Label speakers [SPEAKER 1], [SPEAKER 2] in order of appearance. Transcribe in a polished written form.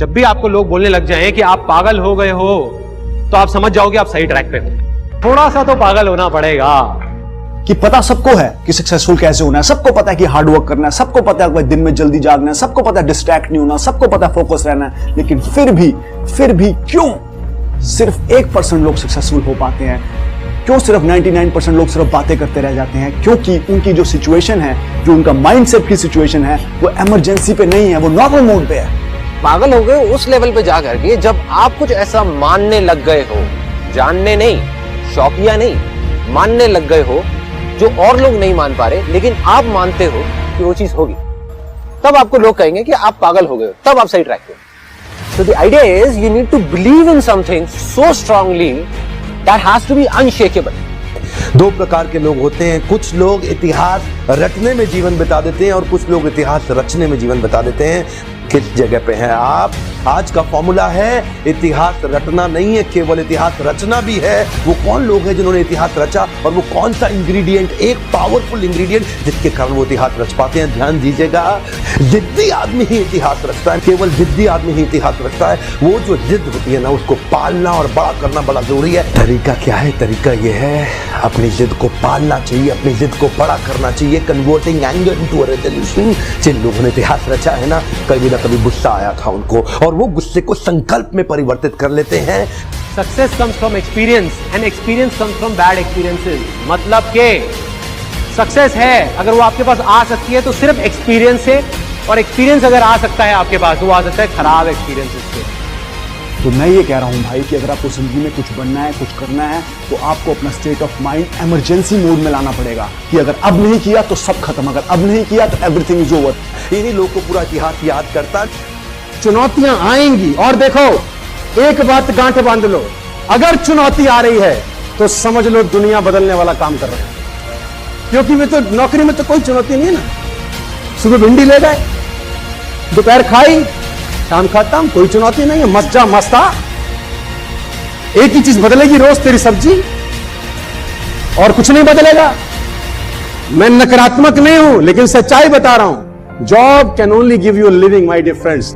[SPEAKER 1] जब भी आपको लोग बोलने लग जाएं कि आप पागल हो गए हो, तो आप समझ जाओगे आप सही ट्रैक पे हो। थोड़ा सा तो पागल होना पड़ेगा।
[SPEAKER 2] कि पता सबको है कि सक्सेसफुल कैसे होना है, सबको पता है कि हार्ड वर्क करना है, सबको पता है कि दिन में जल्दी जागना है, सबको पता है डिस्ट्रैक्ट नहीं होना, सबको पता है फोकस रहना है, लेकिन फिर भी क्यों सिर्फ 1% लोग सक्सेसफुल हो पाते हैं? क्यों सिर्फ 99% लोग सिर्फ बातें करते रह जाते हैं? क्योंकि उनकी जो सिचुएशन है, जो उनका माइंडसेट की सिचुएशन है, वो इमरजेंसी पे नहीं है, वो नॉर्मल मोड पे है।
[SPEAKER 3] पागल हो गए उस लेवल पे जाकर के जब आप कुछ ऐसा मानने लग गए हो, जानने नहीं, शौकिया नहीं, मानने लग गए हो जो और लोग नहीं मान पा रहे, लेकिन आप मानते हो कि वो चीज होगी, तब आपको लोग कहेंगे कि आप पागल हो गए हो, तब आप सही ट्रैक पे हो। So the idea is you need to believe in something so strongly that has to be unshakable.
[SPEAKER 4] दो प्रकार के लोग होते हैं, कुछ लोग इतिहास रटने में जीवन बिता देते हैं और कुछ लोग इतिहास रचने में जीवन बिता देते हैं। किस जगह पे हैं आप? आज का फॉर्मूला है इतिहास रटना नहीं है, केवल इतिहास रचना भी है। वो कौन लोग हैं जिन्होंने इतिहास रचा और वो कौन सा इंग्रेडिएंट, एक पावरफुल इंग्रेडिएंट जिसके कारण वो इतिहास रच पाते हैं? ध्यान दीजिएगा, जिद्दी आदमी ही इतिहास रचता है, केवल जिद्दी आदमी ही इतिहास रचता है। वो जो जिद होती है ना, उसको पालना और बड़ा करना बड़ा जरूरी है। तरीका क्या है? तरीका ये है, अपनी जिद को पालना चाहिए, अपनी जिद को बड़ा करना चाहिए। Converting anger into a resolution. जिन लोगों ने इतिहास रचा है ना, कभी ना कभी गुस्सा आया था उनको और वो गुस्से को संकल्प में परिवर्तित कर लेते हैं।
[SPEAKER 1] Success comes from experience and experience comes from bad experiences. मतलब के सक्सेस है अगर वो आपके पास आ सकती है तो सिर्फ एक्सपीरियंस से, और एक्सपीरियंस अगर आ सकता है आपके पास तो वो आ सकता है खराब एक्सपीरियंसेस से।
[SPEAKER 2] तो मैं ये कह रहा हूं भाई कि अगर आपको जिंदगी में कुछ बनना है, कुछ करना है, तो आपको अपना state of mind emergency mode में लाना पड़ेगा कि अगर अब नहीं किया तो सब खत्म, अगर अब नहीं किया तो एवरीथिंग इज ओवर।
[SPEAKER 4] इन्हीं लोगों को पूरा इतिहास याद करता।
[SPEAKER 5] चुनौतियां आएंगी और देखो, एक बात गांठ बांध लो, अगर चुनौती आ रही है तो समझ लो दुनिया बदलने वाला काम कर रहे हैं। क्योंकि मैं तो नौकरी में तो कोई चुनौती नहीं है ना। सुबह भिंडी ले गए, दोपहर खाई, शाम खाता हूं, कोई चुनौती नहीं है, मस्त जा मस्त आ। एक ही चीज बदलेगी रोज, तेरी सब्जी, और कुछ नहीं बदलेगा। मैं नकारात्मक नहीं हूं, लेकिन सच्चाई बता रहा हूं। Job can only give you living, my dear friends.